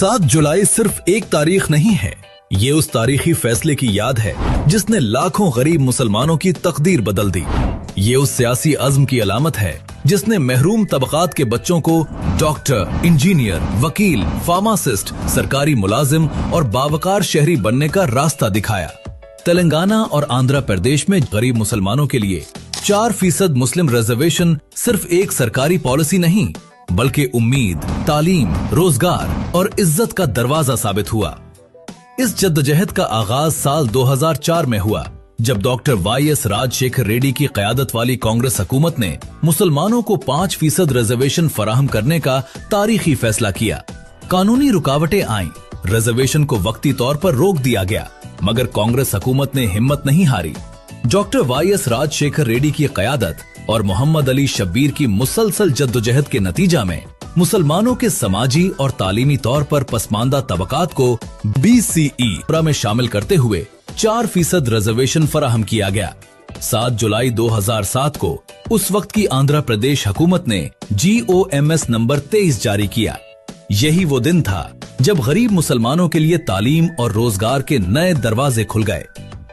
7 जुलाई सिर्फ एक तारीख नहीं है, ये उस तारीखी फैसले की याद है जिसने लाखों गरीब मुसलमानों की तकदीर बदल दी। ये उस सियासी अज़्म की अलामत है जिसने महरूम तबकात के बच्चों को डॉक्टर, इंजीनियर, वकील, फार्मासिस्ट, सरकारी मुलाजिम और बावकार शहरी बनने का रास्ता दिखाया। तेलंगाना और आंध्र प्रदेश में गरीब मुसलमानों के लिए 4% मुस्लिम रिजर्वेशन सिर्फ एक सरकारी पॉलिसी नहीं, बल्कि उम्मीद, तालीम, रोजगार और इज्जत का दरवाजा साबित हुआ। इस जद्दोजहद का आगाज साल 2004 में हुआ, जब डॉक्टर वाई.एस. राजशेखर रेड्डी की क़यादत वाली कांग्रेस हुकूमत ने मुसलमानों को 5% रिजर्वेशन फराहम करने का तारीखी फैसला किया। कानूनी रुकावटें आईं, रिजर्वेशन को वक्ती तौर पर रोक दिया गया, मगर कांग्रेस हुकूमत ने हिम्मत नहीं हारी। डॉक्टर वाई.एस. राजशेखर रेड्डी की क़यादत और मोहम्मद अली शब्बीर की मुसलसल जद्दोजहद के नतीजा में मुसलमानों के समाजी और तालीमी तौर पर पसमानदा तबकात को BCE में शामिल करते हुए 4% रिजर्वेशन फराहम किया गया। 7 जुलाई 2007 को उस वक्त की आंध्र प्रदेश हुकूमत ने GOMS नंबर 23 जारी किया। यही वो दिन था जब गरीब मुसलमानों के लिए तालीम और रोजगार के नए दरवाजे खुल गए।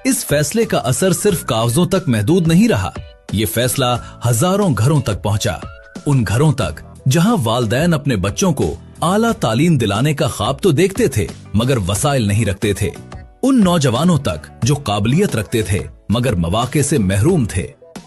इस फैसले का असर सिर्फ कागजों तक महदूद नहीं रहा, ये फैसला हजारों घरों तक पहुंचा। उन घरों तक जहां वालिदैन अपने बच्चों को आला तालीम दिलाने का ख्वाब तो देखते थे मगर वसाइल नहीं रखते थे। उन नौजवानों तक जो काबिलियत रखते थे मगर मौके से महरूम थे।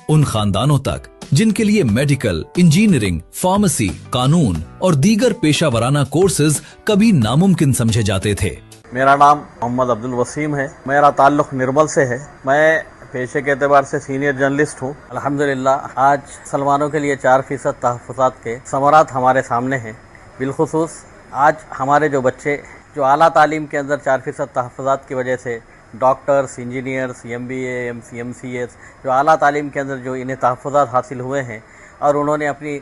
उन खानदानों तक जिनके लिए मेडिकल, इंजीनियरिंग, फार्मेसी, कानून और दीगर पेशा वराना कोर्सेज कभी नामुमकिन समझे जाते थे। मेरा नाम मोहम्मद अब्दुल वसीम है। मेरा ताल्लुक निर्मल से है। मैं पेशे के एतबार से सीनियर जर्नलिस्ट हूँ। अल्हम्दुलिल्लाह आज मुसलमानों के लिए 4% तहफ़्फ़ुज़ात के समरात हमारे सामने हैं। बिलखुसूस आज हमारे जो बच्चे जो आला तालीम के अंदर 4% तहफ़्फ़ुज़ात की वजह से डॉक्टर्स, इंजीनियर्स, MBA, MCS जो आला तालीम के अंदर जो इन्हें तहफ़्फ़ुज़ात हासिल हुए हैं और उन्होंने अपनी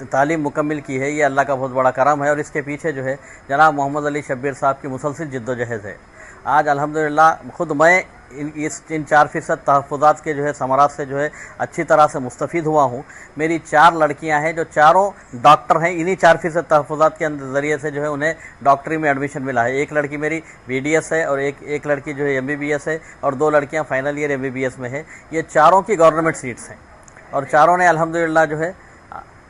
तालीम मुकम्मिल की है, ये अल्लाह का बहुत बड़ा करम है। और इसके पीछे जो है जनाब मोहम्मद अली शब्बीर साहब की मुसलसल जिद्दोजहद है। आज अल्हम्दुलिल्लाह खुद मैं इन 4% तहफ़्फ़ुज़ात के जो है समरात से जो है अच्छी तरह से मुस्तफ़ीद हुआ हूँ। मेरी 4 लड़कियाँ हैं जो चारों डॉक्टर हैं। इन्हीं 4% तहफ़्फ़ुज़ात के ज़रिए से जो है उन्हें डॉक्टरी में एडमिशन मिला है। एक लड़की मेरी BDS है और एक लड़की जो है MBBS है और 2 लड़कियाँ फाइनल ईयर MBBS में है। ये चारों की गवर्नमेंट सीट्स हैं और चारों ने अल्हम्दुलिल्लाह जो है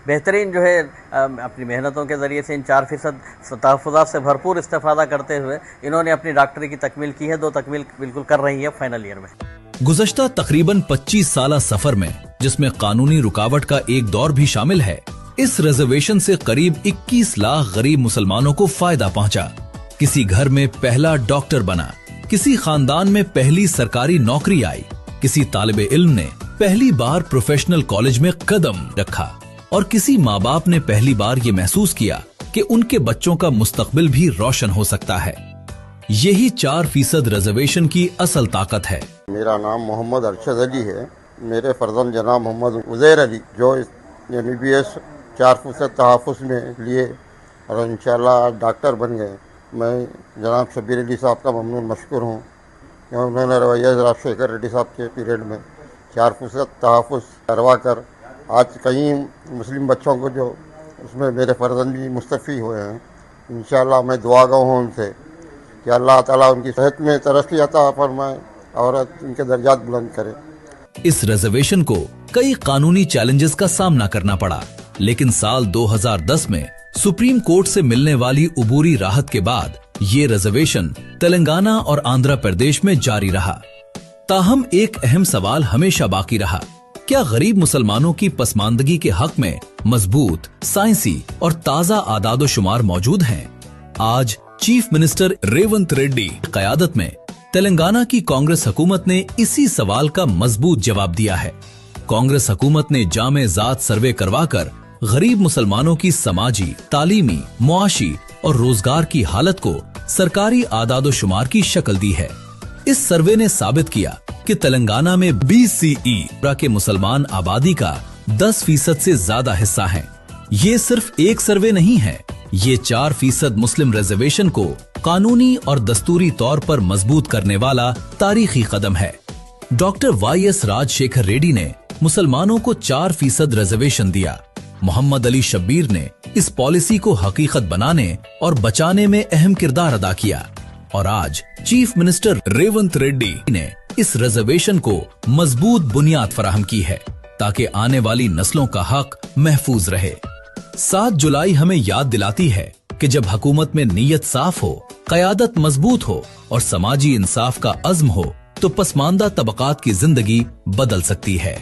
बेहतरीन जो है अपनी मेहनतों के ज़रिए से इन 4% तहफ़्फ़ुज़ात से भरपूर इस्तेफ़ादा करते हुए इन्होंने अपनी डॉक्टरी की तकमील की है। 2 तकमील बिल्कुल कर रही है फाइनल ईयर में। गुज़श्ता तकरीबन 25 साला सफर में, जिसमें कानूनी रुकावट का एक दौर भी शामिल है, इस रिजर्वेशन से करीब 21 लाख गरीब मुसलमानों को फायदा पहुंचा। किसी घर में पहला डॉक्टर बना, किसी खानदान में पहली सरकारी नौकरी आई, किसी तालिबे इल्म ने पहली बार प्रोफेशनल कॉलेज में कदम रखा और किसी माँ बाप ने पहली बार ये महसूस किया कि उनके बच्चों का मुस्तकबिल भी रोशन हो सकता है। यही 4% रिजर्वेशन की असल ताकत है। मेरा नाम मोहम्मद अरशद अली है। मेरे फर्जंद जनाब मोहम्मद उज़ैर अली जो MBBS 4% तहफ़्फ़ुज़ में लिए और इंशाअल्लाह डॉक्टर बन गए। मैं जनाब शब्बीर अली साहब का ममनून मशकूर हूँ। उन्होंने वाई.एस. राजशेखर रेड्डी साहब के पीरियड में 4% तहफ़्फ़ुज़ करवा कर आज कई मुस्लिम बच्चों को जो उसमें मेरे फर्जंद भी मुस्तफ़ी हुए हैं। इंशाअल्लाह मैं दुआ गो हूँ उनसे कि अल्लाह ताला उनकी सेहत में तरक्की अता फरमाए और उनके दर्जात बुलंद करे। इस रिजर्वेशन को कई कानूनी चैलेंजेस का सामना करना पड़ा, लेकिन साल 2010 में सुप्रीम कोर्ट से मिलने वाली उबूरी राहत के बाद ये रिजर्वेशन तेलंगाना और आंध्र प्रदेश में जारी रहा। ताहम एक अहम सवाल हमेशा बाकी रहा, क्या गरीब मुसलमानों की पसमानदगी के हक में मजबूत, साइंसी और ताज़ा आदाद शुमार मौजूद हैं? आज चीफ मिनिस्टर रेवंत रेड्डी की क़यादत में तेलंगाना की कांग्रेस हुकूमत ने इसी सवाल का मजबूत जवाब दिया है। कांग्रेस हुकूमत ने जामे ज़ात सर्वे करवाकर गरीब मुसलमानों की समाजी, तालीमी, मुआशी और रोजगार की हालत को सरकारी आदाद शुमार की शक्ल दी है। इस सर्वे ने साबित किया कि तेलंगाना में BCE के मुसलमान आबादी का 10% से ज्यादा हिस्सा है। ये सिर्फ एक सर्वे नहीं है, ये 4% मुस्लिम रिजर्वेशन को कानूनी और दस्तूरी तौर पर मजबूत करने वाला तारीखी कदम है। डॉक्टर वाई.एस. राजशेखर रेड्डी ने मुसलमानों को 4% रिजर्वेशन दिया। मोहम्मद अली शब्बीर ने इस पॉलिसी को हकीकत बनाने और बचाने में अहम किरदार अदा किया और आज चीफ मिनिस्टर रेवंत रेड्डी ने इस रिजर्वेशन को मजबूत बुनियाद फराहम की है ताकि आने वाली नस्लों का हक महफूज रहे। 7 जुलाई हमें याद दिलाती है कि जब हुकूमत में नीयत साफ हो, क़यादत मजबूत हो और समाजी इंसाफ का अज़्म हो तो पसमानदा तबकात की जिंदगी बदल सकती है।